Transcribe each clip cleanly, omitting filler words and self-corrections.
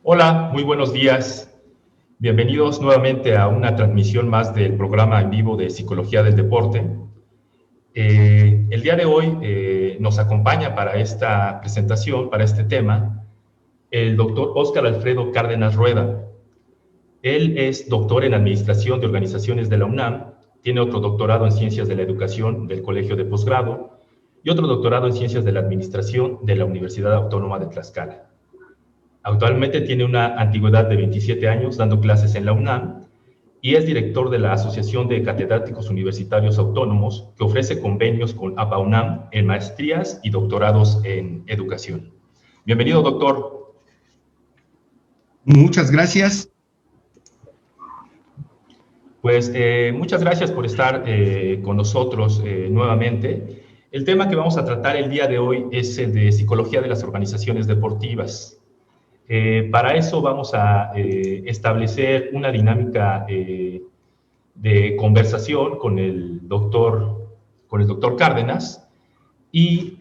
Hola, muy buenos días. Bienvenidos nuevamente a una transmisión más del programa en vivo de Psicología del Deporte. El día de hoy nos acompaña para esta presentación, para este tema, el doctor Óscar Alfredo Cárdenas Rueda. Él es doctor en Administración de Organizaciones de la UNAM, tiene otro doctorado en Ciencias de la Educación del Colegio de Posgrado y otro doctorado en Ciencias de la Administración de la Universidad Autónoma de Tlaxcala. Actualmente tiene una antigüedad de 27 años dando clases en la UNAM y es director de la Asociación de Catedráticos Universitarios Autónomos, que ofrece convenios con APA-UNAM en maestrías y doctorados en educación. Bienvenido, doctor. Muchas gracias. Pues muchas gracias por estar con nosotros nuevamente. El tema que vamos a tratar el día de hoy es el de psicología de las organizaciones deportivas. Para eso vamos a establecer una dinámica de conversación con el doctor Cárdenas y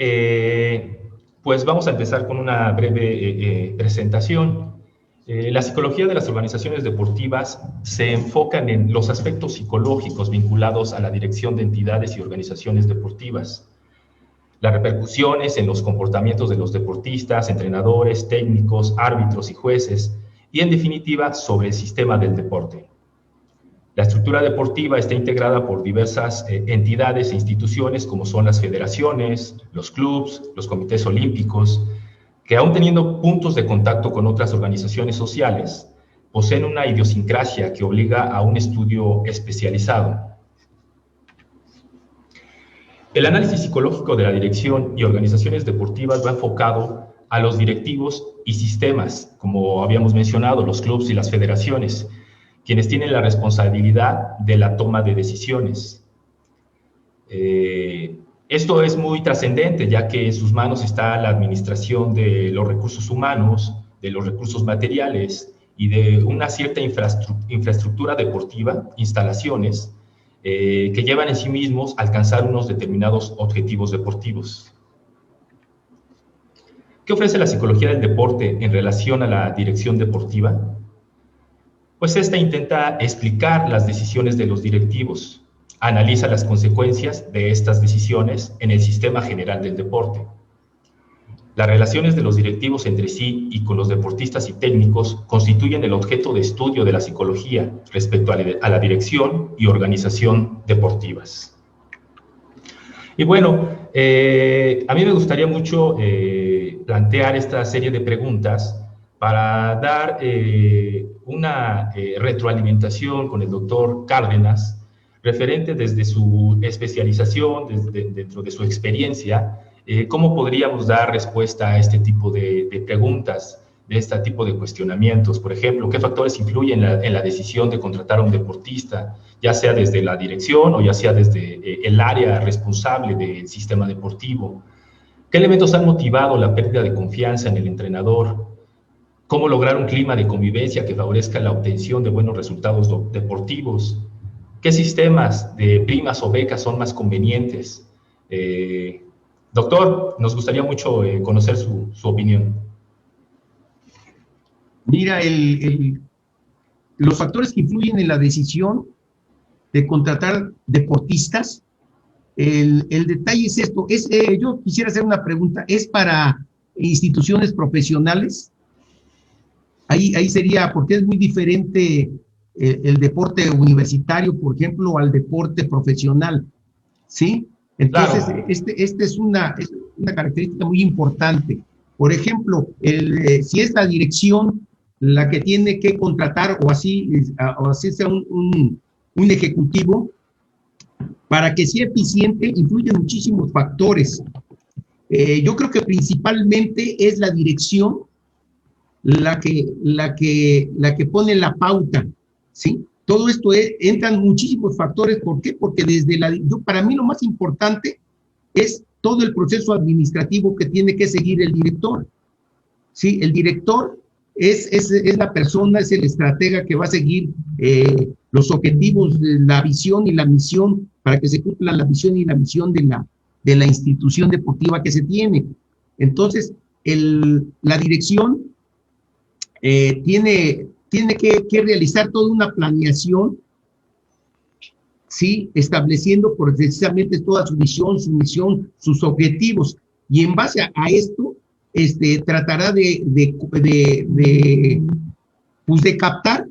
pues vamos a empezar con una breve presentación. La psicología de las organizaciones deportivas se enfocan en los aspectos psicológicos vinculados a la dirección de entidades y organizaciones deportivas, las repercusiones en los comportamientos de los deportistas, entrenadores, técnicos, árbitros y jueces, y en definitiva sobre el sistema del deporte. La estructura deportiva está integrada por diversas entidades e instituciones como son las federaciones, los clubes, los comités olímpicos, que aún teniendo puntos de contacto con otras organizaciones sociales, poseen una idiosincrasia que obliga a un estudio especializado. El análisis psicológico de la dirección y organizaciones deportivas va enfocado a los directivos y sistemas, como habíamos mencionado, los clubes y las federaciones, quienes tienen la responsabilidad de la toma de decisiones. Esto es muy trascendente, ya que en sus manos está la administración de los recursos humanos, de los recursos materiales y de una cierta infraestructura deportiva, instalaciones, que llevan en sí mismos a alcanzar unos determinados objetivos deportivos. ¿Qué ofrece la psicología del deporte en relación a la dirección deportiva? Pues esta intenta explicar las decisiones de los directivos, analiza las consecuencias de estas decisiones en el sistema general del deporte. Las relaciones de los directivos entre sí y con los deportistas y técnicos constituyen el objeto de estudio de la psicología respecto a la dirección y organización deportivas. Y bueno, a mí me gustaría mucho plantear esta serie de preguntas para dar una retroalimentación con el doctor Cárdenas, referente desde su especialización, dentro de su experiencia, cómo podríamos dar respuesta a este tipo de preguntas, de este tipo de cuestionamientos. Por ejemplo, ¿qué factores influyen en la decisión de contratar a un deportista, ya sea desde la dirección o ya sea desde el área responsable del sistema deportivo? ¿Qué elementos han motivado la pérdida de confianza en el entrenador? ¿Cómo lograr un clima de convivencia que favorezca la obtención de buenos resultados deportivos? ¿Qué sistemas de primas o becas son más convenientes? Doctor, nos gustaría mucho conocer su opinión. Mira, los factores que influyen en la decisión de contratar deportistas, el detalle es esto. Yo quisiera hacer una pregunta. ¿Es para instituciones profesionales? Ahí sería, porque es muy diferente el deporte universitario, por ejemplo, al deporte profesional, ¿sí? Entonces, claro, esta es una característica muy importante. Por ejemplo, si es la dirección la que tiene que contratar o así sea un ejecutivo, para que sea eficiente, influyen muchísimos factores. Yo creo que principalmente es la dirección la que pone la pauta, ¿sí? Todo esto entran muchísimos factores. ¿Por qué? Porque para mí lo más importante es todo el proceso administrativo que tiene que seguir el director, ¿sí? El director es la persona, es el estratega que va a seguir los objetivos, la visión y la misión para que se cumpla la visión y la misión de la institución deportiva que se tiene. Entonces, la dirección tiene que realizar toda una planeación, ¿sí? Estableciendo precisamente toda su visión, su misión, sus objetivos. Y en base a esto, tratará pues de captar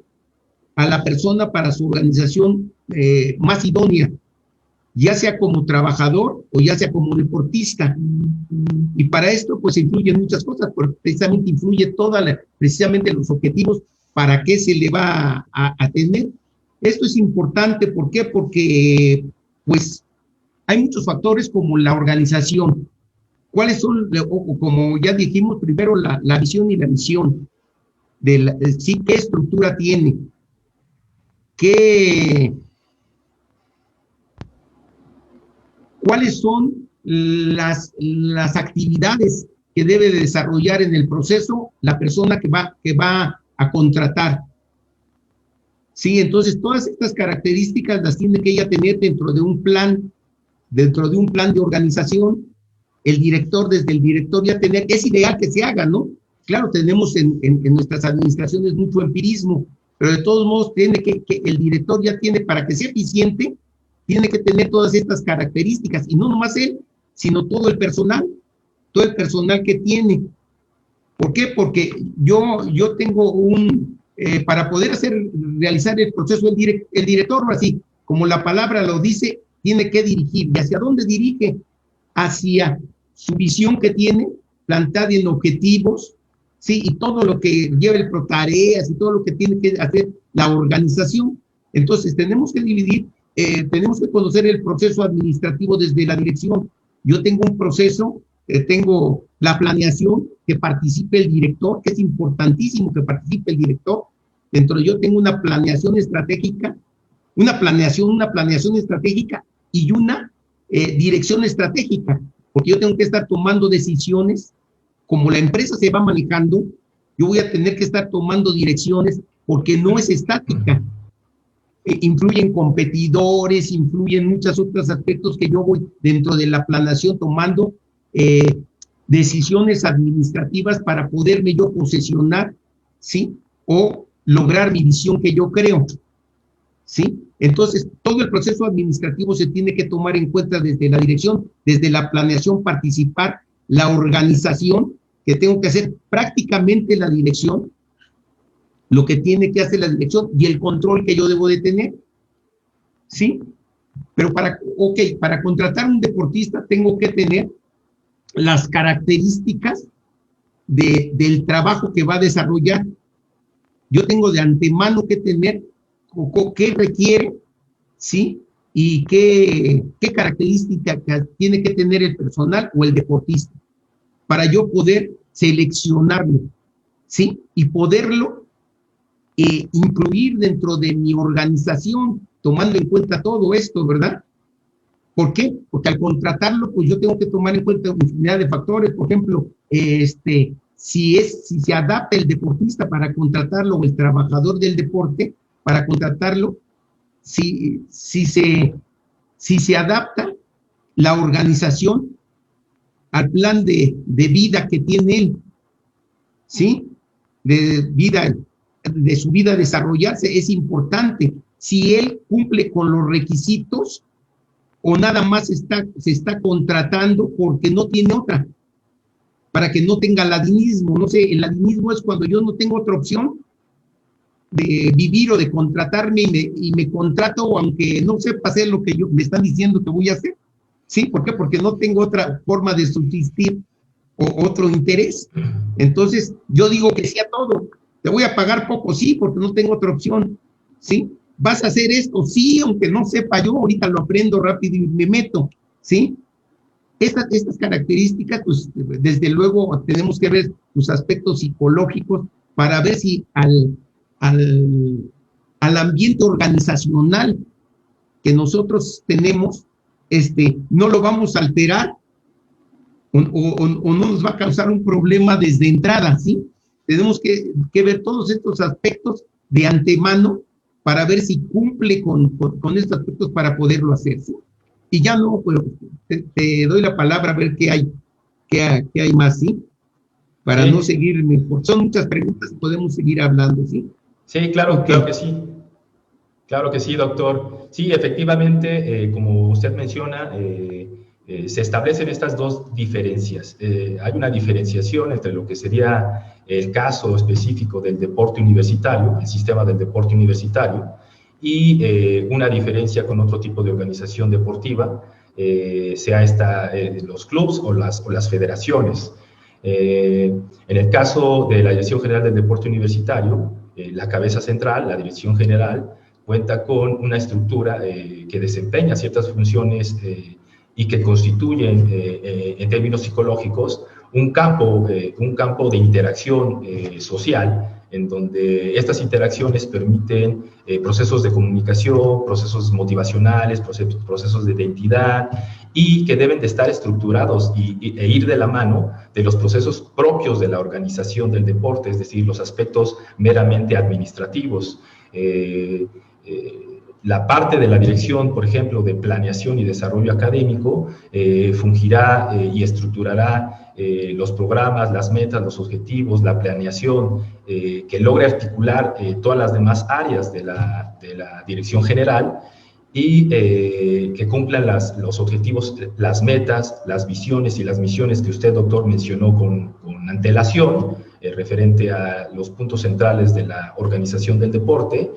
a la persona para su organización más idónea, ya sea como trabajador o ya sea como deportista. Y para esto, pues influyen muchas cosas, porque precisamente influye precisamente los objetivos para qué se le va a tener. Esto es importante, ¿por qué? Porque, pues, hay muchos factores como la organización. ¿Cuáles son, como ya dijimos, primero la visión y la misión? Sí, ¿qué estructura tiene? ¿Cuáles son las actividades que debe de desarrollar en el proceso la persona que va a contratar? Sí, entonces todas estas características las tiene que ella tener dentro de un plan de organización. Desde el director ya tener, es ideal que se haga, ¿no? Claro, tenemos en nuestras administraciones mucho empirismo, pero de todos modos el director ya tiene, para que sea eficiente, tiene que tener todas estas características, y no nomás él, sino todo el personal que tiene. ¿Por qué? Porque yo tengo para poder realizar el proceso, el director, así como la palabra lo dice, tiene que dirigir. ¿Y hacia dónde dirige? Hacia su visión que tiene, plantada en objetivos, ¿sí? Y todo lo que lleva el protareas y todo lo que tiene que hacer la organización. Entonces, tenemos que dividir, tenemos que conocer el proceso administrativo desde la dirección. Yo tengo un proceso, tengo la planeación, que participe el director, que es importantísimo que participe el director. Dentro de yo tengo una planeación estratégica, una planeación estratégica y una dirección estratégica, porque yo tengo que estar tomando decisiones, como la empresa se va manejando, yo voy a tener que estar tomando direcciones, porque no es estática. Influyen competidores, influyen muchos otros aspectos que yo voy dentro de la planeación tomando decisiones administrativas para poderme yo posesionar, ¿sí? O lograr mi visión que yo creo, ¿sí? Entonces, todo el proceso administrativo se tiene que tomar en cuenta desde la dirección, desde la planeación, participar, la organización, que tengo que hacer prácticamente la dirección, lo que tiene que hacer la dirección y el control que yo debo de tener, ¿sí? Pero para contratar un deportista tengo que tener las características del trabajo que va a desarrollar. Yo tengo de antemano que tener qué requiere, ¿sí? Y qué características tiene que tener el personal o el deportista para yo poder seleccionarlo, ¿sí? Y poderlo incluir dentro de mi organización, tomando en cuenta todo esto, ¿verdad? ¿Por qué? Porque al contratarlo, pues yo tengo que tomar en cuenta una infinidad de factores. Por ejemplo, si se adapta el deportista para contratarlo, o el trabajador del deporte para contratarlo, si se adapta la organización al plan de vida que tiene él, ¿sí? De su vida desarrollarse, es importante. Si él cumple con los requisitos, o nada más se está contratando porque no tiene otra, para que no tenga ladinismo. No sé, el ladinismo es cuando yo no tengo otra opción de vivir o de contratarme y me contrato aunque no sepa hacer lo que me están diciendo que voy a hacer. ¿Sí? ¿Por qué? Porque no tengo otra forma de subsistir o otro interés. Entonces, yo digo que sí a todo. Te voy a pagar poco, sí, porque no tengo otra opción. ¿Sí? ¿Vas a hacer esto? Sí, aunque no sepa yo, ahorita lo aprendo rápido y me meto, ¿sí? Estas características, pues, desde luego, tenemos que ver los aspectos psicológicos para ver si al ambiente organizacional que nosotros tenemos, no lo vamos a alterar o no nos va a causar un problema desde entrada, ¿sí? Tenemos que ver todos estos aspectos de antemano para ver si cumple con estos aspectos para poderlo hacer, ¿sí? Y ya no, pues te doy la palabra a ver qué hay más, ¿sí? para Sí. no seguir, son muchas preguntas y podemos seguir hablando, ¿sí? Sí, claro, Ok. claro que sí. Claro que sí, doctor. Sí, efectivamente, como usted menciona, se establecen estas dos diferencias. Hay una diferenciación entre lo que sería el caso específico del deporte universitario, el sistema del deporte universitario, y una diferencia con otro tipo de organización deportiva, sea los clubes o las federaciones. En el caso de la Dirección General del Deporte Universitario, la cabeza central, la dirección general, cuenta con una estructura que desempeña ciertas funciones y que constituyen, en términos psicológicos, un campo de interacción social, en donde estas interacciones permiten procesos de comunicación, procesos motivacionales, procesos de identidad, y que deben de estar estructurados e ir de la mano de los procesos propios de la organización del deporte, es decir, los aspectos meramente administrativos. La parte de la dirección, por ejemplo, de planeación y desarrollo académico, fungirá y estructurará los programas, las metas, los objetivos, la planeación, que logre articular todas las demás áreas de la dirección general y que cumplan los objetivos, las metas, las visiones y las misiones que usted, doctor, mencionó con antelación, referente a los puntos centrales de la organización del deporte,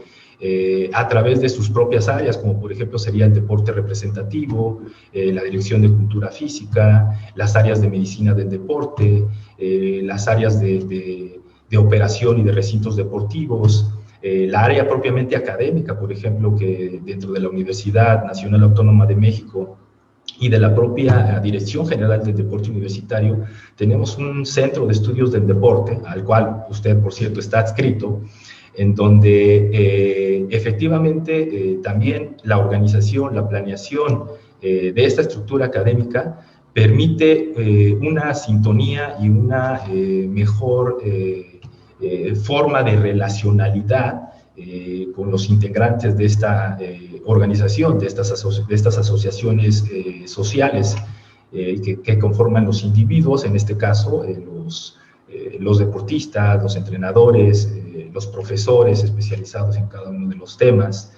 a través de sus propias áreas, como por ejemplo sería el deporte representativo, la dirección de cultura física, las áreas de medicina del deporte, las áreas de operación y de recintos deportivos, la área propiamente académica, por ejemplo, que dentro de la Universidad Nacional Autónoma de México y de la propia Dirección General del Deporte Universitario, tenemos un centro de estudios del deporte, al cual usted, por cierto, está adscrito, en donde efectivamente también la organización, la planeación de esta estructura académica permite una sintonía y una mejor forma de relacionalidad con los integrantes de esta organización, de estas asociaciones sociales que conforman los individuos, en este caso los deportistas, los entrenadores, los profesores especializados en cada uno de los temas.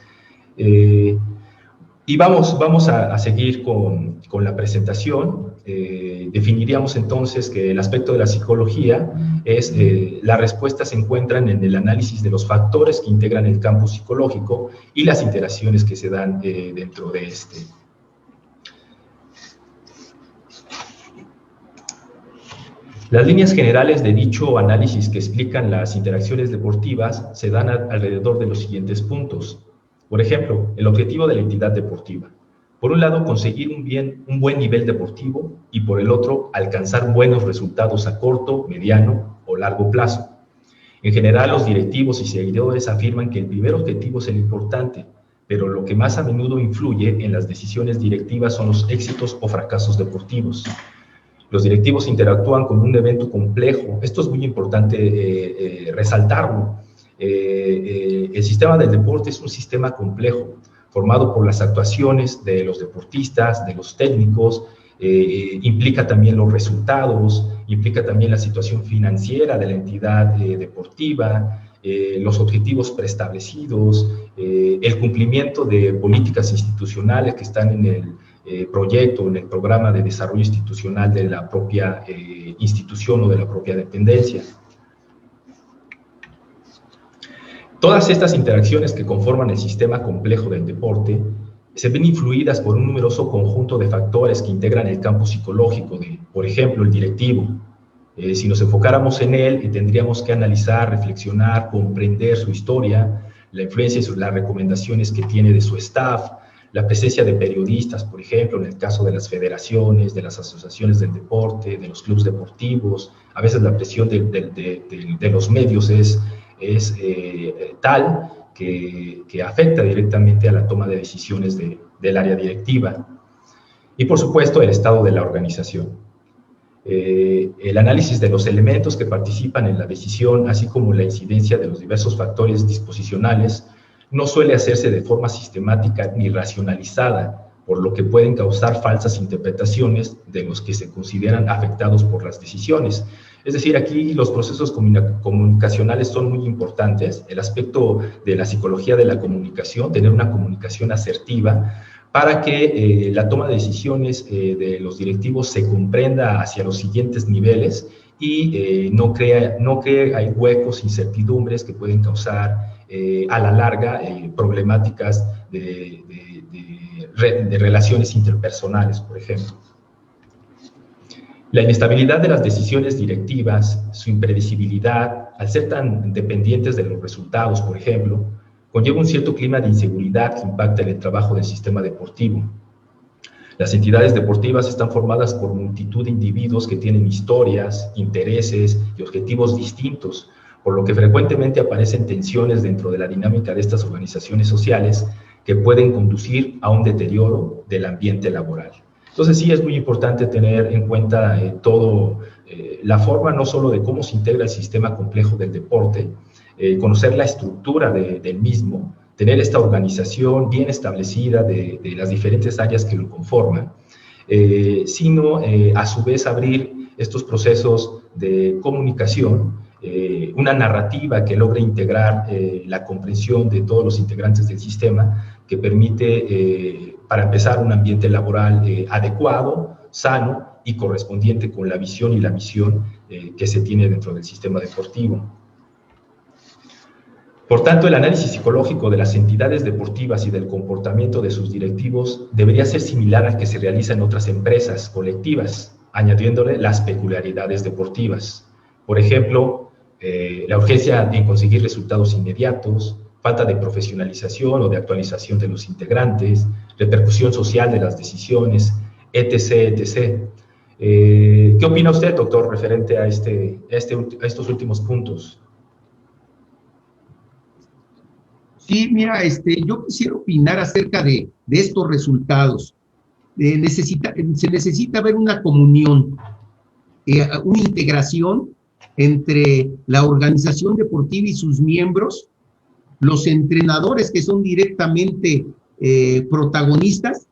Y vamos a seguir con la presentación. Definiríamos entonces que el aspecto de la psicología es, las respuestas se encuentran en el análisis de los factores que integran el campo psicológico y las interacciones que se dan dentro de este. Las líneas generales de dicho análisis que explican las interacciones deportivas se dan alrededor de los siguientes puntos. Por ejemplo, el objetivo de la entidad deportiva. Por un lado, conseguir un buen nivel deportivo y por el otro, alcanzar buenos resultados a corto, mediano o largo plazo. En general, los directivos y seguidores afirman que el primer objetivo es el importante, pero lo que más a menudo influye en las decisiones directivas son los éxitos o fracasos deportivos. Los directivos interactúan con un evento complejo. Esto es muy importante resaltarlo. El sistema del deporte es un sistema complejo, formado por las actuaciones de los deportistas, de los técnicos, implica también los resultados, implica también la situación financiera de la entidad deportiva, los objetivos preestablecidos, el cumplimiento de políticas institucionales que están en el proyecto, en el programa de desarrollo institucional de la propia institución o de la propia dependencia. Todas estas interacciones que conforman el sistema complejo del deporte se ven influidas por un numeroso conjunto de factores que integran el campo psicológico de, por ejemplo, el directivo. Si nos enfocáramos en él, tendríamos que analizar, reflexionar, comprender su historia, la influencia y las recomendaciones que tiene de su staff, la presencia de periodistas, por ejemplo, en el caso de las federaciones, de las asociaciones del deporte, de los clubes deportivos. A veces la presión de los medios es tal que afecta directamente a la toma de decisiones del área directiva. Y, por supuesto, el estado de la organización. El análisis de los elementos que participan en la decisión, así como la incidencia de los diversos factores disposicionales, no suele hacerse de forma sistemática ni racionalizada, por lo que pueden causar falsas interpretaciones de los que se consideran afectados por las decisiones. Es decir, aquí los procesos comunicacionales son muy importantes, el aspecto de la psicología de la comunicación, tener una comunicación asertiva para que la toma de decisiones de los directivos se comprenda hacia los siguientes niveles y no cree hay huecos, incertidumbres que pueden causar a la larga problemáticas de relaciones interpersonales, por ejemplo. La inestabilidad de las decisiones directivas, su impredecibilidad, al ser tan dependientes de los resultados, por ejemplo, conlleva un cierto clima de inseguridad que impacta en el trabajo del sistema deportivo. Las entidades deportivas están formadas por multitud de individuos que tienen historias, intereses y objetivos distintos, por lo que frecuentemente aparecen tensiones dentro de la dinámica de estas organizaciones sociales que pueden conducir a un deterioro del ambiente laboral. Entonces sí es muy importante tener en cuenta la forma no solo de cómo se integra el sistema complejo del deporte, conocer la estructura del mismo, tener esta organización bien establecida de las diferentes áreas que lo conforman, sino a su vez abrir estos procesos de comunicación, una narrativa que logre integrar la comprensión de todos los integrantes del sistema, que permite, para empezar, un ambiente laboral adecuado, sano y correspondiente con la visión y la misión que se tiene dentro del sistema deportivo. Por tanto, el análisis psicológico de las entidades deportivas y del comportamiento de sus directivos debería ser similar al que se realiza en otras empresas colectivas, añadiéndole las peculiaridades deportivas. Por ejemplo, la urgencia en conseguir resultados inmediatos, falta de profesionalización o de actualización de los integrantes, repercusión social de las decisiones, etc., etc. ¿Qué opina usted, doctor, referente a estos últimos puntos? Sí, mira, yo quisiera opinar acerca de estos resultados. Se necesita ver una comunión, una integración entre la organización deportiva y sus miembros, los entrenadores que son directamente protagonistas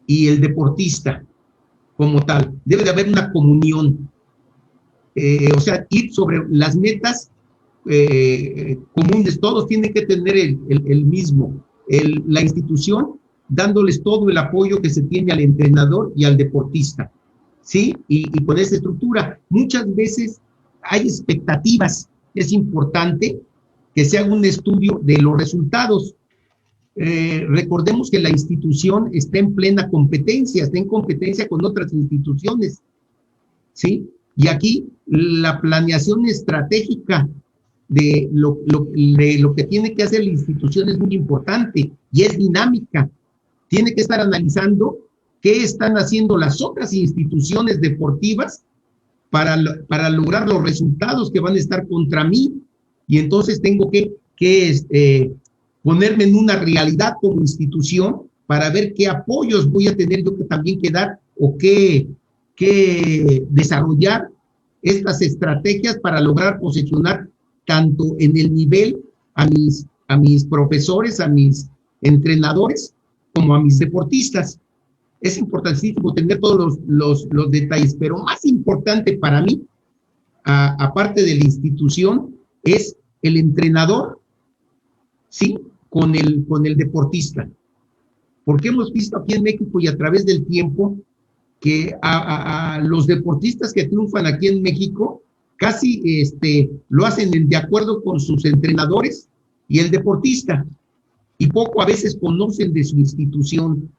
y el deportista como tal. Debe de haber una comunión, o sea, ir sobre las metas comunes. Todos tienen que tener el mismo, la institución dándoles todo el apoyo que se tiene al entrenador y al deportista, ¿sí? Y con esa estructura, muchas veces hay expectativas. Es importante que se haga un estudio de los resultados. Recordemos que la institución está en plena competencia, está en competencia con otras instituciones, ¿sí? Y aquí la planeación estratégica de lo que tiene que hacer la institución es muy importante y es dinámica. Tiene que estar analizando qué están haciendo las otras instituciones deportivas para lograr los resultados que van a estar contra mí, y entonces tengo que ponerme en una realidad como institución para ver qué apoyos voy a tener yo que también que dar o qué desarrollar estas estrategias para lograr posicionar tanto en el nivel a mis profesores, a mis entrenadores, como a mis deportistas. Es importantísimo tener todos los detalles, pero más importante para mí, aparte de la institución, es el entrenador, ¿sí? Con el deportista. Porque hemos visto aquí en México y a través del tiempo que a los deportistas que triunfan aquí en México casi lo hacen de acuerdo con sus entrenadores y el deportista, y poco a veces conocen de su institución.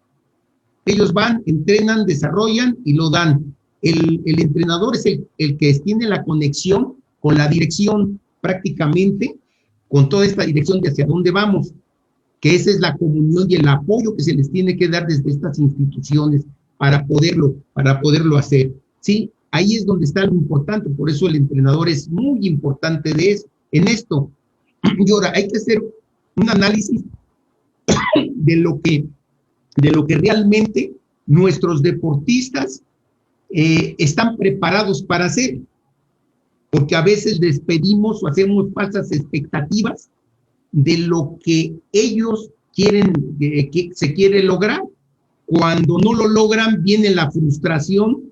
Ellos van, entrenan, desarrollan y lo dan. El entrenador es el que tiene la conexión con la dirección, prácticamente, con toda esta dirección de hacia dónde vamos, que esa es la comunión y el apoyo que se les tiene que dar desde estas instituciones para poderlo hacer. Sí, ahí es donde está lo importante, por eso el entrenador es muy importante en esto. Y ahora hay que hacer un análisis de lo que realmente nuestros deportistas están preparados para hacer, porque a veces les pedimos o hacemos falsas expectativas de lo que ellos quieren, que se quiere lograr. Cuando no lo logran, viene la frustración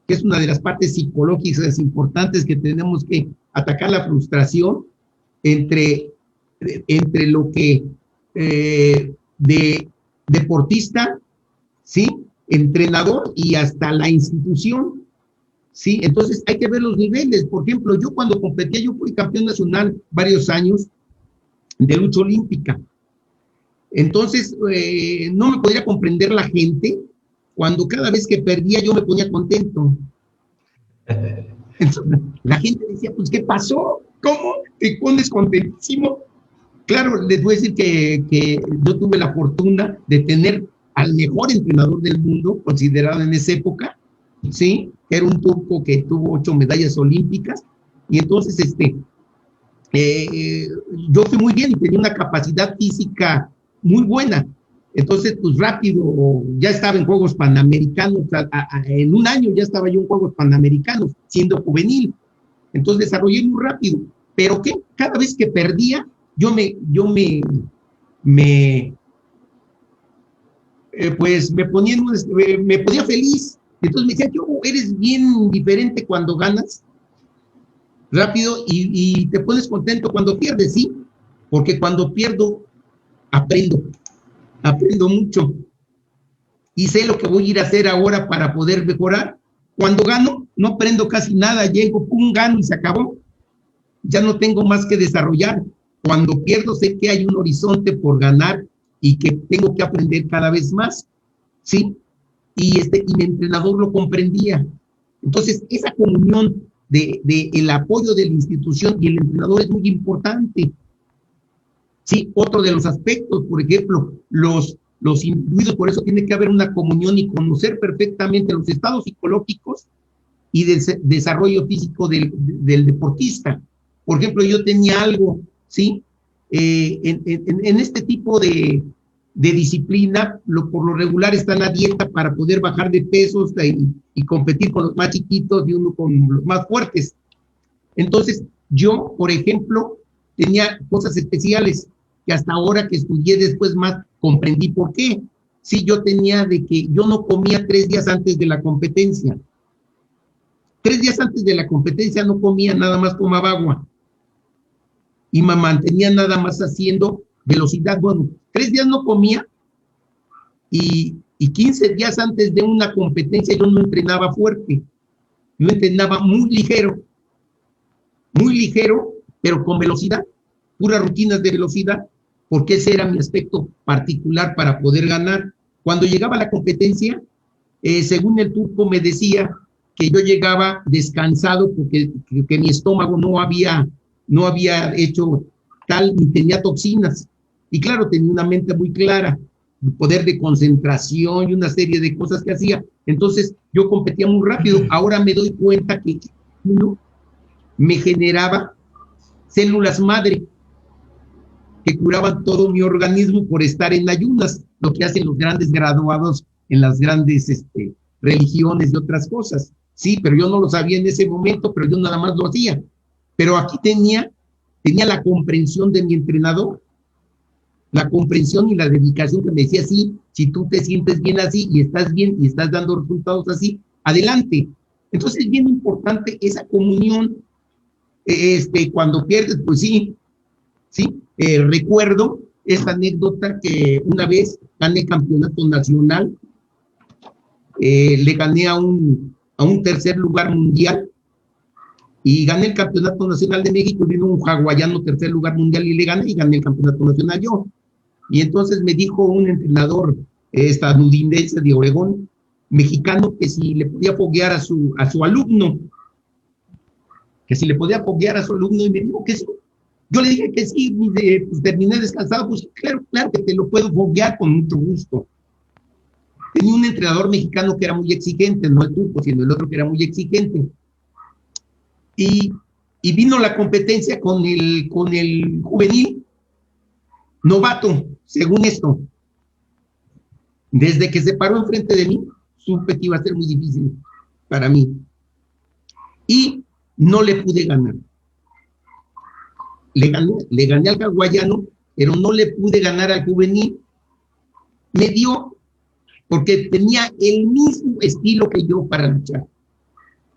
que es una de las partes psicológicas importantes que tenemos que atacar la frustración entre lo que de deportista, ¿sí? Entrenador y hasta la institución, ¿sí? Entonces hay que ver los niveles. Por ejemplo, yo cuando competía, yo fui campeón nacional varios años de lucha olímpica. Entonces, no me podría comprender la gente cuando cada vez que perdía yo me ponía contento. Entonces, la gente decía, pues, ¿qué pasó? ¿Cómo te pones contentísimo? Claro, les voy a decir que yo tuve la fortuna de tener al mejor entrenador del mundo, considerado en esa época, ¿sí? Era un turco que tuvo 8 medallas olímpicas, y entonces, yo fui muy bien y tenía una capacidad física muy buena. Entonces, pues rápido, ya estaba en Juegos Panamericanos, en un año ya estaba yo en Juegos Panamericanos, siendo juvenil. Entonces desarrollé muy rápido. Pero ¿qué? Cada vez que perdía, pues me ponía feliz. Entonces me decía, yo, eres bien diferente cuando ganas rápido y te pones contento cuando pierdes, ¿sí? Porque cuando pierdo, aprendo mucho y sé lo que voy a ir a hacer ahora para poder mejorar. Cuando gano, no aprendo casi nada, llego, pum, gano y se acabó. Ya no tengo más que desarrollar. Cuando pierdo, sé que hay un horizonte por ganar y que tengo que aprender cada vez más, ¿sí? Y mi entrenador lo comprendía. Entonces, esa comunión de el apoyo de la institución y el entrenador es muy importante. Sí, otro de los aspectos, por ejemplo, los individuos, por eso tiene que haber una comunión y conocer perfectamente los estados psicológicos y del desarrollo físico del deportista. Por ejemplo, yo tenía algo, ¿sí? En este tipo de disciplina, por lo regular están a dieta para poder bajar de pesos y competir con los más chiquitos y uno con los más fuertes. Entonces, yo, por ejemplo, tenía cosas especiales que hasta ahora que estudié después más comprendí por qué. Sí, yo tenía de que yo no comía 3 días antes de la competencia. 3 días antes de la competencia no comía, nada más tomaba agua. Y me mantenía nada más haciendo velocidad. Bueno, 3 días no comía y 15 días antes de una competencia yo no entrenaba fuerte. Yo entrenaba muy ligero, pero con velocidad, puras rutinas de velocidad, porque ese era mi aspecto particular para poder ganar. Cuando llegaba a la competencia, según el turco me decía que yo llegaba descansado porque que mi estómago no había hecho tal ni tenía toxinas. Y claro, tenía una mente muy clara, poder de concentración y una serie de cosas que hacía. Entonces, yo competía muy rápido. Ahora me doy cuenta que uno me generaba células madre que curaban todo mi organismo por estar en ayunas, lo que hacen los grandes graduados en las grandes religiones y otras cosas. Sí, pero yo no lo sabía en ese momento, pero yo nada más lo hacía. Pero aquí tenía la comprensión de mi entrenador, la comprensión y la dedicación que me decía, sí, si tú te sientes bien así y estás bien y estás dando resultados así, adelante. Entonces es bien importante esa comunión. Cuando pierdes, pues sí. Recuerdo esta anécdota que una vez gané el campeonato nacional, le gané a un tercer lugar mundial y gané el campeonato nacional de México, vino un hawaiano tercer lugar mundial y le gané y gané el campeonato nacional yo. Y entonces me dijo un entrenador estadounidense de Oregón, mexicano, que si le podía foguear a su alumno, y me dijo que sí. Yo le dije que sí, pues terminé descansado, pues claro que te lo puedo foguear con mucho gusto. Tenía un entrenador mexicano que era muy exigente, no el turco, sino el otro que era muy exigente. Y vino la competencia con el juvenil novato, según esto. Desde que se paró enfrente de mí, supe que iba a ser muy difícil para mí. Y no le pude ganar. Le gané al hawaiano, pero no le pude ganar al juvenil. Me dio, porque tenía el mismo estilo que yo para luchar.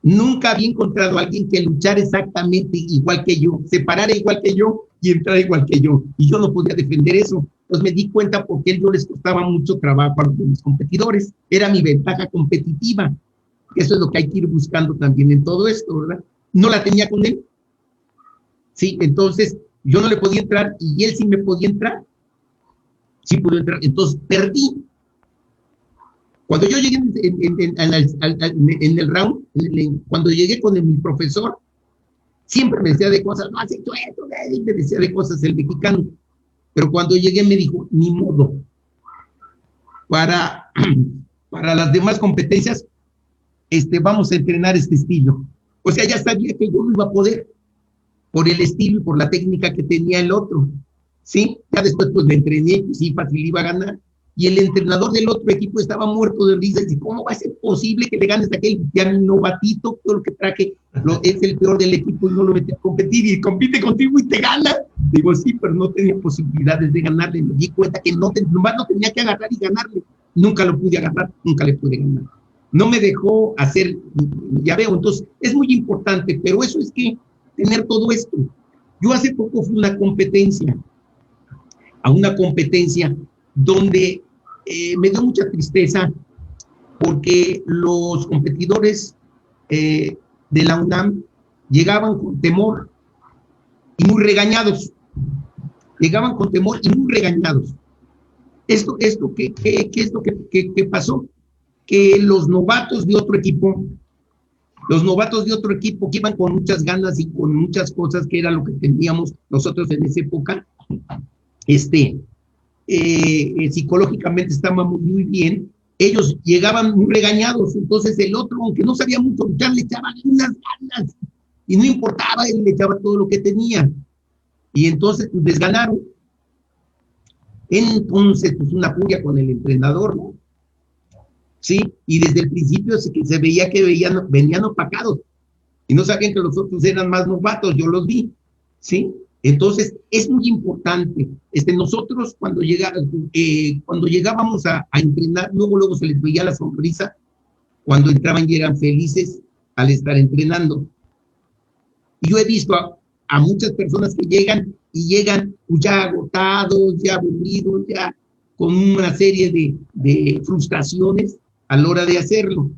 Nunca había encontrado a alguien que luchara exactamente igual que yo, se parara igual que yo y entrara igual que yo. Y yo no podía defender eso. Pues me di cuenta porque a él no les costaba mucho trabajo a los de mis competidores. Era mi ventaja competitiva. Eso es lo que hay que ir buscando también en todo esto, ¿verdad? No la tenía con él. Sí, entonces yo no le podía entrar y él sí me podía entrar. Sí pudo entrar. Entonces perdí. Cuando yo llegué en el round, cuando llegué con mi profesor, siempre me decía de cosas, no has hecho esto, me decía de cosas el mexicano. Pero cuando llegué me dijo, ni modo, para, para las demás competencias, vamos a entrenar este estilo. O sea, ya sabía que yo no iba a poder, por el estilo y por la técnica que tenía el otro. ¿Sí? Ya después pues me entrené, pues sí, fácil iba a ganar. Y el entrenador del otro equipo estaba muerto de risa y dice, ¿cómo va a ser posible que le ganes a aquel ya mi novatito, todo lo que traje, es el peor del equipo y no lo metí a competir y compite contigo y te gana? Digo, sí, pero no tenía posibilidades de ganarle. Me di cuenta que nomás no tenía que agarrar y ganarle. Nunca lo pude agarrar, nunca le pude ganar. No me dejó hacer, ya veo, entonces es muy importante, pero eso es que tener todo esto. Yo hace poco fui a una competencia donde me dio mucha tristeza porque los competidores de la UNAM llegaban con temor y muy regañados. Llegaban con temor y muy regañados. ¿Qué es lo que pasó? Que los novatos de otro equipo que iban con muchas ganas y con muchas cosas, que era lo que teníamos nosotros en esa época, psicológicamente estábamos muy bien, ellos llegaban muy regañados, entonces el otro, aunque no sabía mucho luchar, le echaba unas ganas, y no importaba, él le echaba todo lo que tenía, y entonces pues, les ganaron. Entonces, pues una furia con el entrenador, ¿no? Sí, y desde el principio se veía que venían opacados, y no sabían que los otros eran más novatos, yo los vi, ¿sí? Entonces, es muy importante. Nosotros cuando llegábamos a entrenar, luego se les veía la sonrisa cuando entraban y eran felices al estar entrenando. Y yo he visto a muchas personas que llegan ya agotados, ya aburridos, ya con una serie de frustraciones a la hora de hacerlo,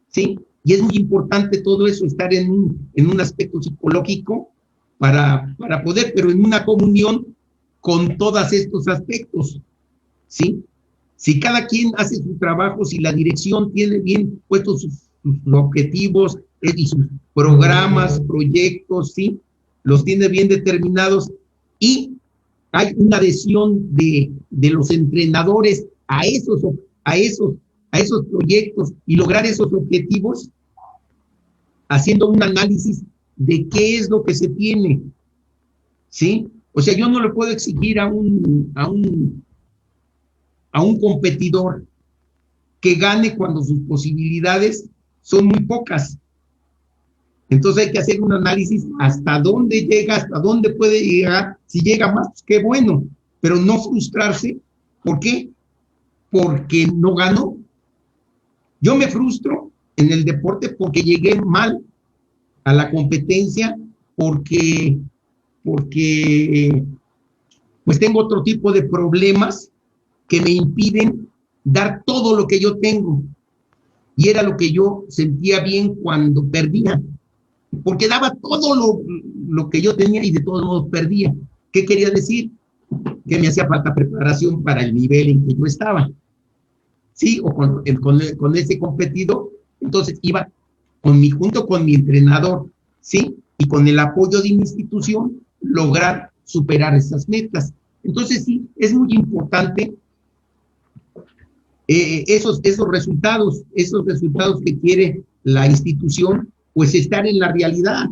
¿sí? Y es muy importante todo eso, estar en un aspecto psicológico para poder, pero en una comunión con todos estos aspectos, ¿sí? Si cada quien hace su trabajo, si la dirección tiene bien puestos sus objetivos y sus programas, proyectos, ¿sí? Los tiene bien determinados y hay una adhesión de los entrenadores a esos proyectos y lograr esos objetivos, haciendo un análisis de qué es lo que se tiene, ¿sí? O sea, yo no le puedo exigir a un competidor que gane cuando sus posibilidades son muy pocas. Entonces hay que hacer un análisis hasta dónde llega, hasta dónde puede llegar. Si llega más, pues qué bueno, pero no frustrarse. ¿Por qué? Porque no ganó. Yo me frustro en el deporte porque llegué mal a la competencia, porque pues tengo otro tipo de problemas que me impiden dar todo lo que yo tengo. Y era lo que yo sentía bien cuando perdía, porque daba todo lo que yo tenía y de todos modos perdía. ¿Qué quería decir? Que me hacía falta preparación para el nivel en que yo estaba. Sí, o con ese competidor. Entonces iba junto con mi entrenador, ¿sí? Y con el apoyo de mi institución, lograr superar esas metas. Entonces sí, es muy importante esos resultados que quiere la institución, pues estar en la realidad.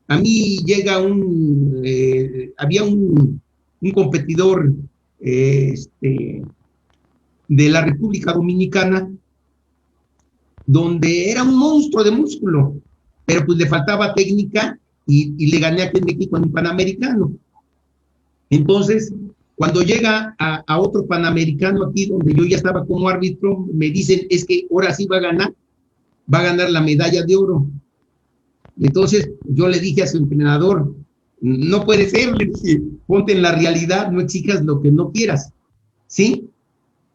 A mí había un competidor de la República Dominicana, donde era un monstruo de músculo, pero pues le faltaba técnica y le gané aquí en México en un Panamericano. Entonces, cuando llega a otro Panamericano aquí, donde yo ya estaba como árbitro, me dicen, es que ahora sí va a ganar. va a ganar la medalla de oro. Entonces yo le dije a su entrenador, no puede ser, le dije, ponte en la realidad, no exijas lo que no quieras, ¿sí?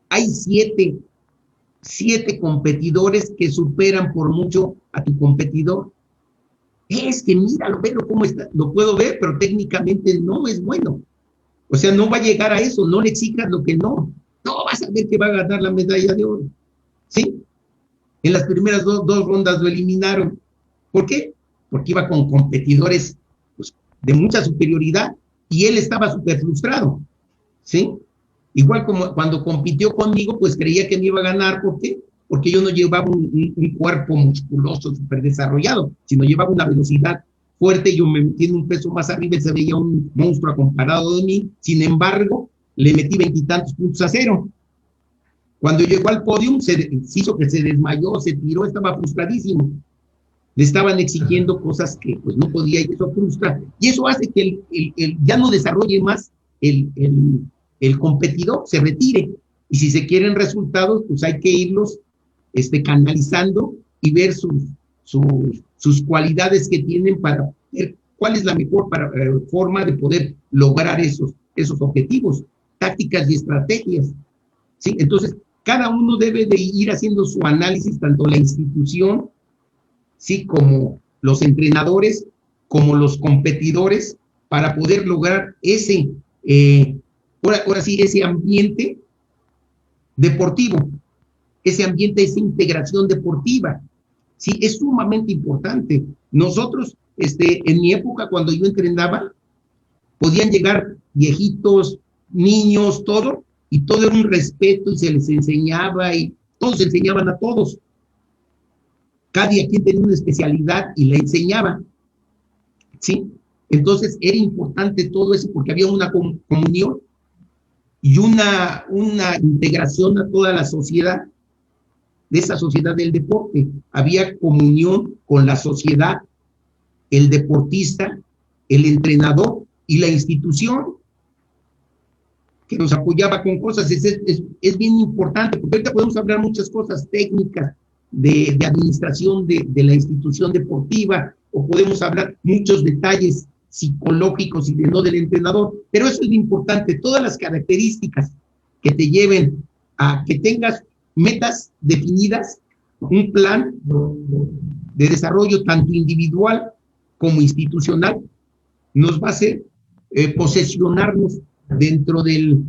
Hay siete competidores que superan por mucho a tu competidor. Es que míralo, velo cómo está, lo puedo ver, pero técnicamente no es bueno. O sea, no va a llegar a eso, no le exijas lo que no vas a ver que va a ganar la medalla de oro, ¿sí? En las primeras dos rondas lo eliminaron. ¿Por qué? Porque iba con competidores pues, de mucha superioridad y él estaba súper frustrado, ¿sí? Igual como cuando compitió conmigo, pues creía que me iba a ganar. ¿Por qué? Porque yo no llevaba un cuerpo musculoso súper desarrollado, sino llevaba una velocidad fuerte. Yo me metí en un peso más arriba y se veía un monstruo comparado de mí. Sin embargo, le metí 20 y tantos puntos a cero. Cuando llegó al podio, se hizo que se desmayó, se tiró, estaba frustradísimo. Le estaban exigiendo cosas que pues no podía y eso frustra. Y eso hace que ya no desarrolle más el competidor, se retire. Y si se quieren resultados, pues hay que irlos canalizando y ver sus cualidades que tienen para ver cuál es la mejor forma de poder lograr esos objetivos, tácticas y estrategias. ¿Sí? Entonces, cada uno debe de ir haciendo su análisis, tanto la institución, ¿sí? Como los entrenadores, como los competidores, para poder lograr ese, ahora sí, ese ambiente deportivo, ese ambiente, esa integración deportiva. Sí, es sumamente importante. Nosotros, en mi época, cuando yo entrenaba, podían llegar viejitos, niños, todo, y todo era un respeto y se les enseñaba y todos enseñaban a todos. Cada quien tenía una especialidad y la enseñaba, ¿sí? Entonces era importante todo eso porque había una comunión y una integración a toda la sociedad, de esa sociedad del deporte. Había comunión con la sociedad, el deportista, el entrenador y la institución que nos apoyaba con cosas. Es bien importante, porque ahorita podemos hablar muchas cosas técnicas de administración de la institución deportiva, o podemos hablar muchos detalles psicológicos y no del entrenador, pero eso es lo importante, todas las características que te lleven a que tengas metas definidas, un plan de desarrollo tanto individual como institucional, nos va a hacer posesionarnos dentro del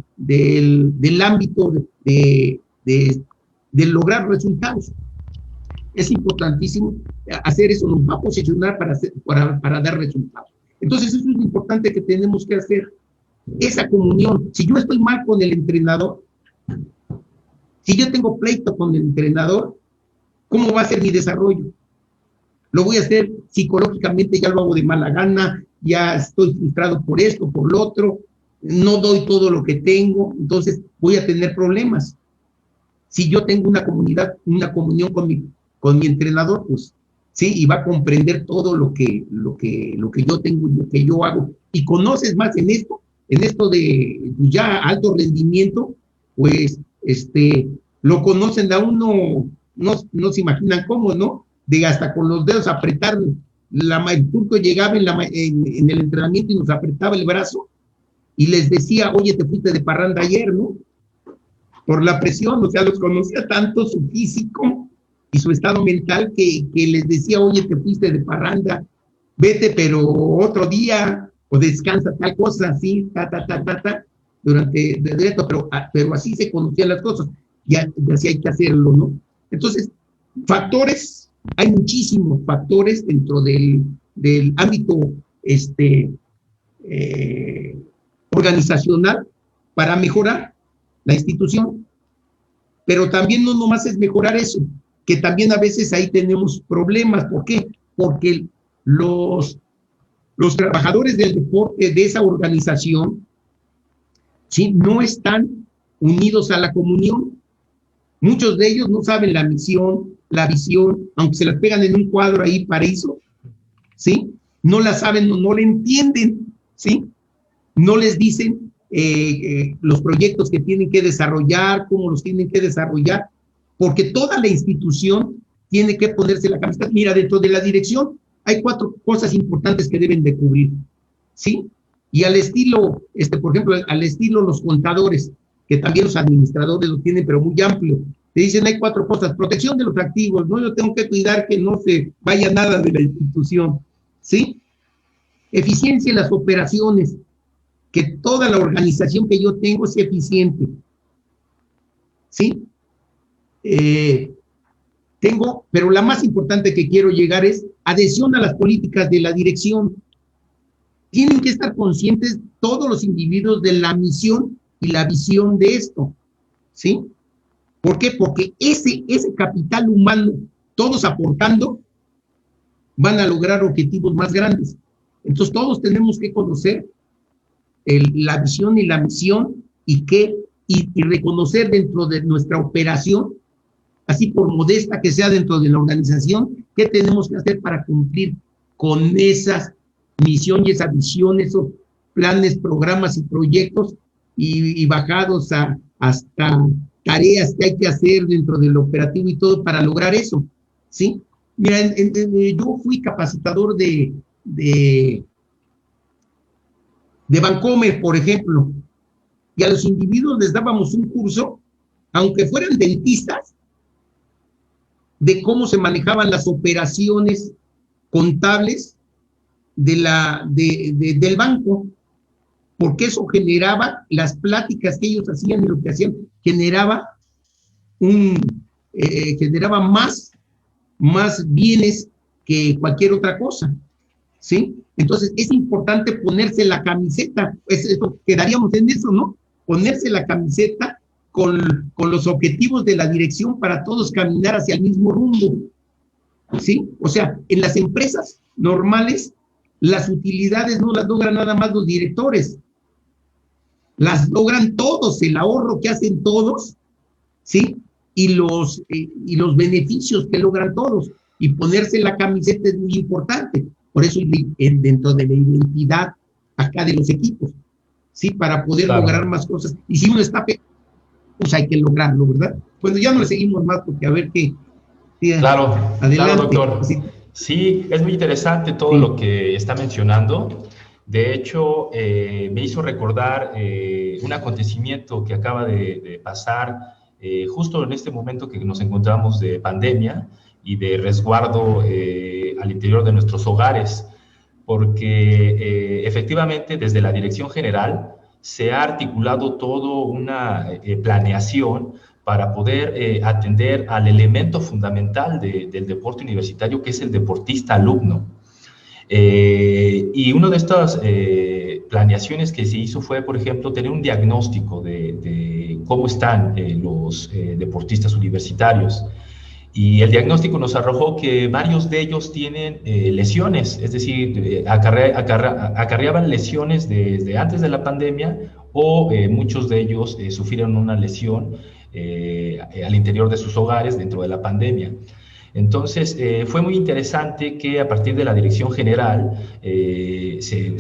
ámbito de lograr resultados. Es importantísimo hacer eso, nos va a posicionar para dar resultados. Entonces, eso es lo importante que tenemos que hacer, esa comunión. Si yo estoy mal con el entrenador, si yo tengo pleito con el entrenador, ¿cómo va a ser mi desarrollo? Lo voy a hacer psicológicamente, ya lo hago de mala gana, ya estoy frustrado por esto, por lo otro, no doy todo lo que tengo, entonces voy a tener problemas. Si yo tengo una comunión con mi entrenador, pues sí, y va a comprender todo lo que yo tengo y lo que yo hago. Y conoces más en esto de ya alto rendimiento, pues lo conocen a uno, no se imaginan cómo, ¿no? De hasta con los dedos apretar. El turco llegaba en el entrenamiento y nos apretaba el brazo y les decía, oye, te fuiste de parranda ayer, ¿no? Por la presión, o sea, los conocía tanto su físico y su estado mental que les decía, oye, te fuiste de parranda, vete, pero otro día, o descansa, tal cosa, así, durante esto, pero así se conocían las cosas, y así hay que hacerlo, ¿no? Entonces, factores, hay muchísimos factores dentro del ámbito organizacional para mejorar la institución, pero también no nomás es mejorar eso, que también a veces ahí tenemos problemas. ¿Por qué? Porque los trabajadores del deporte de esa organización, ¿sí?, no están unidos a la comunión. Muchos de ellos no saben la misión, la visión, aunque se las pegan en un cuadro ahí paraíso, ¿sí? No la saben, no la entienden, ¿sí? No les dicen los proyectos que tienen que desarrollar, cómo los tienen que desarrollar, porque toda la institución tiene que ponerse la camiseta. Mira, dentro de la dirección hay 4 cosas importantes que deben de cubrir, ¿sí? Y al estilo, por ejemplo, al estilo los contadores, que también los administradores lo tienen, pero muy amplio. Te dicen, hay 4 cosas: protección de los activos, ¿no? Yo tengo que cuidar que no se vaya nada de la institución, ¿sí? Eficiencia en las operaciones, que toda la organización que yo tengo sea eficiente, ¿sí? Pero la más importante que quiero llegar es adhesión a las políticas de la dirección. Tienen que estar conscientes todos los individuos de la misión y la visión de esto, ¿sí? ¿Por qué? Porque ese capital humano, todos aportando, van a lograr objetivos más grandes. Entonces todos tenemos que conocer la visión y la misión y reconocer dentro de nuestra operación, así por modesta que sea dentro de la organización, qué tenemos que hacer para cumplir con esa misión y esa visión, esos planes, programas y proyectos, y bajados hasta tareas que hay que hacer dentro del operativo y todo para lograr eso, ¿sí? Mira, yo fui capacitador de Bancomer, por ejemplo, y a los individuos les dábamos un curso, aunque fueran dentistas, de cómo se manejaban las operaciones contables del banco, porque eso generaba, las pláticas que ellos hacían y lo que hacían, generaba más bienes que cualquier otra cosa, ¿sí? Entonces es importante ponerse la camiseta, quedaríamos en eso, ¿no? Ponerse la camiseta con los objetivos de la dirección para todos caminar hacia el mismo rumbo, ¿sí? O sea, en las empresas normales, las utilidades no las logran nada más los directores, las logran todos, el ahorro que hacen todos, ¿sí? Y los beneficios que logran todos. Y ponerse la camiseta es muy importante. Por eso dentro de la identidad acá de los equipos, ¿sí? Para poder lograr más cosas. Y si uno está pues hay que lograrlo, ¿verdad? Bueno, ya no le seguimos más porque a ver qué. Sí, claro, doctor. Sí, es muy interesante todo lo que está mencionando. De hecho, me hizo recordar un acontecimiento que acaba de pasar justo en este momento que nos encontramos de pandemia y de resguardo al interior de nuestros hogares, porque efectivamente desde la Dirección General se ha articulado toda una planeación para poder atender al elemento fundamental del deporte universitario, que es el deportista alumno. Y una de estas planeaciones que se hizo fue, por ejemplo, tener un diagnóstico de cómo están los deportistas universitarios. Y el diagnóstico nos arrojó que varios de ellos tienen lesiones, es decir, acarreaban lesiones desde antes de la pandemia, o muchos de ellos sufrieron una lesión al interior de sus hogares dentro de la pandemia. Entonces, fue muy interesante que a partir de la Dirección General se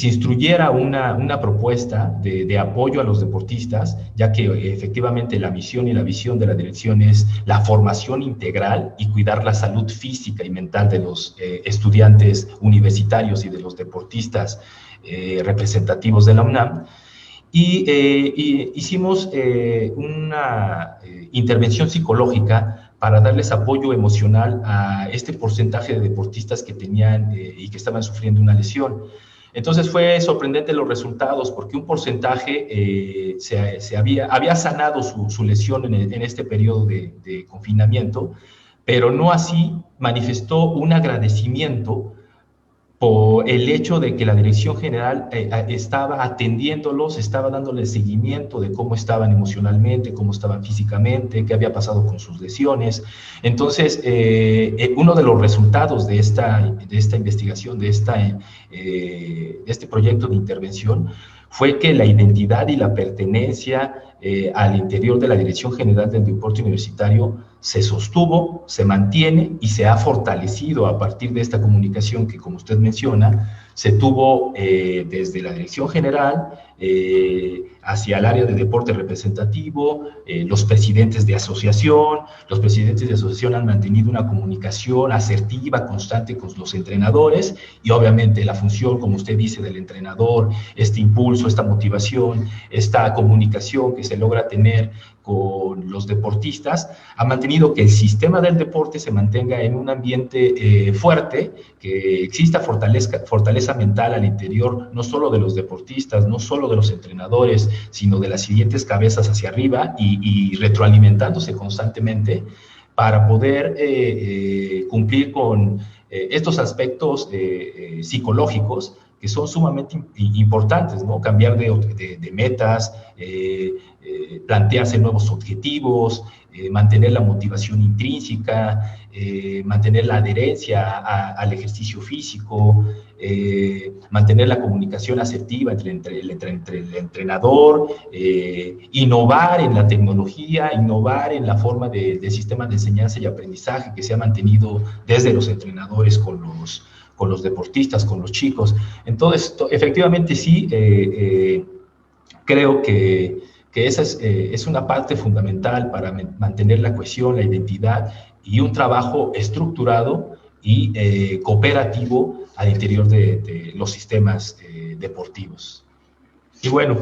instruyera una propuesta de apoyo a los deportistas, ya que efectivamente la misión y la visión de la dirección es la formación integral y cuidar la salud física y mental de los estudiantes universitarios y de los deportistas representativos de la UNAM. Y hicimos una intervención psicológica para darles apoyo emocional a este porcentaje de deportistas que tenían y que estaban sufriendo una lesión. Entonces fue sorprendente los resultados, porque un porcentaje había sanado su lesión en este periodo de confinamiento, pero no así manifestó un agradecimiento por el hecho de que la Dirección General estaba atendiéndolos, estaba dándoles seguimiento de cómo estaban emocionalmente, cómo estaban físicamente, qué había pasado con sus lesiones. Entonces, uno de los resultados de esta investigación, de este proyecto de intervención, fue que la identidad y la pertenencia al interior de la Dirección General del Deporte Universitario se sostuvo, se mantiene y se ha fortalecido a partir de esta comunicación que, como usted menciona, se tuvo desde la Dirección General hacia el área de deporte representativo, los presidentes de asociación han mantenido una comunicación asertiva, constante con los entrenadores, y obviamente la función, como usted dice, del entrenador, este impulso, esta motivación, esta comunicación que se logra tener con los deportistas, ha mantenido que el sistema del deporte se mantenga en un ambiente fuerte, que exista fortaleza mental al interior, no solo de los deportistas, no solo de los entrenadores, sino de las siguientes cabezas hacia arriba y retroalimentándose constantemente para poder cumplir con estos aspectos psicológicos que son sumamente importantes, ¿no? Cambiar de metas, plantearse nuevos objetivos, mantener la motivación intrínseca, mantener la adherencia al ejercicio físico, mantener la comunicación asertiva entre el entrenador, innovar en la tecnología, innovar en la forma del sistema de enseñanza y aprendizaje que se ha mantenido desde los entrenadores con los deportistas, con los chicos. Entonces, efectivamente sí, creo que esa es una parte fundamental para mantener la cohesión, la identidad y un trabajo estructurado y cooperativo al interior de los sistemas deportivos. Y bueno,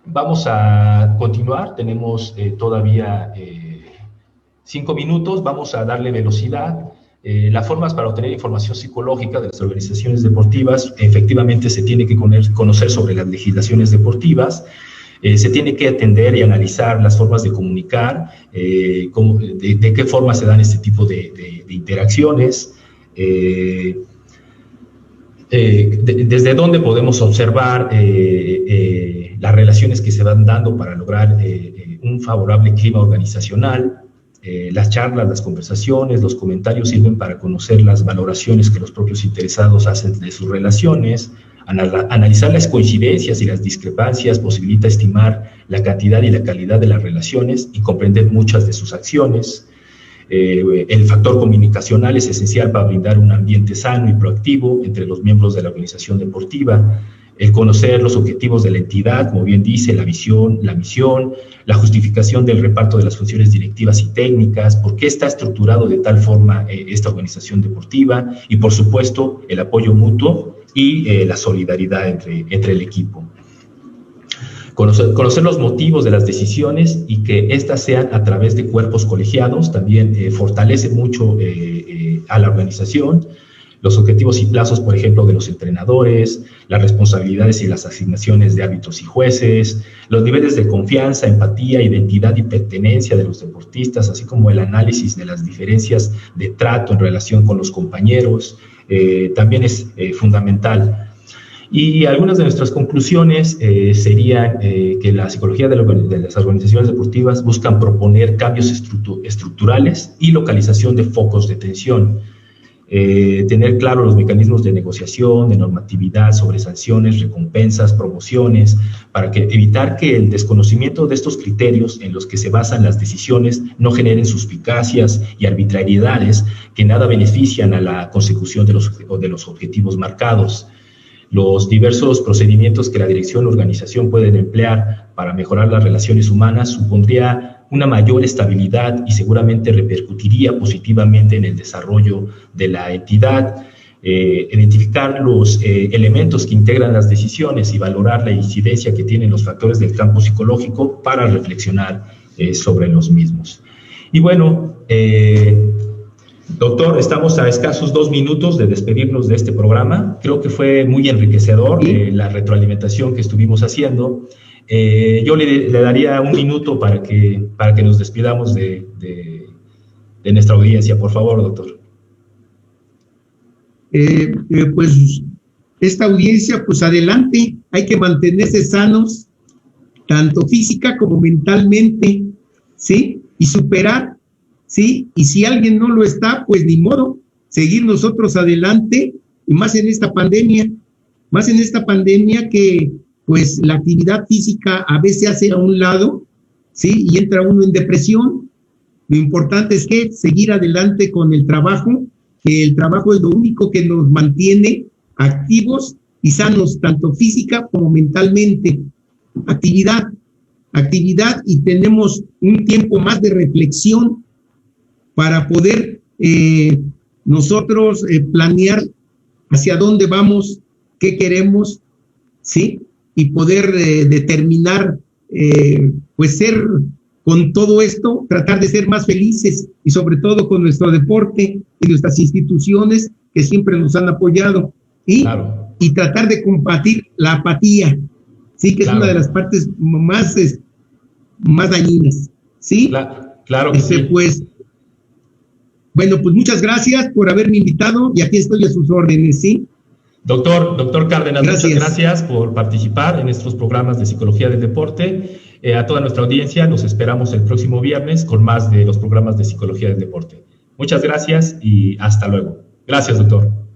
vamos a continuar, tenemos todavía 5 minutos, vamos a darle velocidad. Las formas para obtener información psicológica de las organizaciones deportivas, efectivamente se tiene que conocer sobre las legislaciones deportivas, se tiene que atender y analizar las formas de comunicar, de qué forma se dan este tipo de interacciones, desde dónde podemos observar las relaciones que se van dando para lograr un favorable clima organizacional. Las charlas, las conversaciones, los comentarios sirven para conocer las valoraciones que los propios interesados hacen de sus relaciones. Analizar las coincidencias y las discrepancias posibilita estimar la cantidad y la calidad de las relaciones y comprender muchas de sus acciones. El factor comunicacional es esencial para brindar un ambiente sano y proactivo entre los miembros de la organización deportiva. El conocer los objetivos de la entidad, como bien dice, la visión, la misión, la justificación del reparto de las funciones directivas y técnicas, por qué está estruturado de tal forma esta organización deportiva, y por supuesto el apoyo mutuo y la solidaridad entre el equipo. Conocer los motivos de las decisiones y que éstas sean a través de cuerpos colegiados también fortalece mucho a la organización. Los objetivos y plazos, por ejemplo, de los entrenadores, las responsabilidades y las asignaciones de árbitros y jueces, los niveles de confianza, empatía, identidad y pertenencia de los deportistas, así como el análisis de las diferencias de trato en relación con los compañeros, también es fundamental. Y algunas de nuestras conclusiones serían que la psicología de las organizaciones deportivas buscan proponer cambios estructurales y localización de focos de tensión. Tener claro los mecanismos de negociación, de normatividad sobre sanciones, recompensas, promociones, para evitar que el desconocimiento de estos criterios en los que se basan las decisiones no generen suspicacias y arbitrariedades que nada benefician a la consecución de los objetivos marcados. Los diversos procedimientos que la dirección o organización pueden emplear para mejorar las relaciones humanas supondría una mayor estabilidad y seguramente repercutiría positivamente en el desarrollo de la entidad. Identificar los elementos que integran las decisiones y valorar la incidencia que tienen los factores del campo psicológico para reflexionar sobre los mismos. Y bueno, doctor, estamos a escasos 2 minutos de despedirnos de este programa. Creo que fue muy enriquecedor la retroalimentación que estuvimos haciendo. Yo le daría 1 minuto para que nos despidamos de nuestra audiencia. Por favor, doctor. Pues esta audiencia, pues adelante, hay que mantenerse sanos, tanto física como mentalmente, ¿sí? Y superar, ¿sí? Y si alguien no lo está, pues ni modo, seguir nosotros adelante, y más en esta pandemia que pues la actividad física a veces se hace a un lado, ¿sí? Y entra uno en depresión. Lo importante es que seguir adelante con el trabajo, que el trabajo es lo único que nos mantiene activos y sanos, tanto física como mentalmente. Actividad, y tenemos un tiempo más de reflexión para poder nosotros planear hacia dónde vamos, qué queremos, ¿sí? Y poder determinar, pues ser con todo esto, tratar de ser más felices y sobre todo con nuestro deporte y nuestras instituciones que siempre nos han apoyado y tratar de combatir la apatía, sí, que es una de las partes más dañinas, ¿sí? Claro que sí. Pues, bueno, pues muchas gracias por haberme invitado y aquí estoy a sus órdenes, ¿sí? Doctor Cárdenas, muchas gracias por participar en estos programas de Psicología del Deporte. A toda nuestra audiencia, los esperamos el próximo viernes con más de los programas de Psicología del Deporte. Muchas gracias y hasta luego. Gracias, doctor.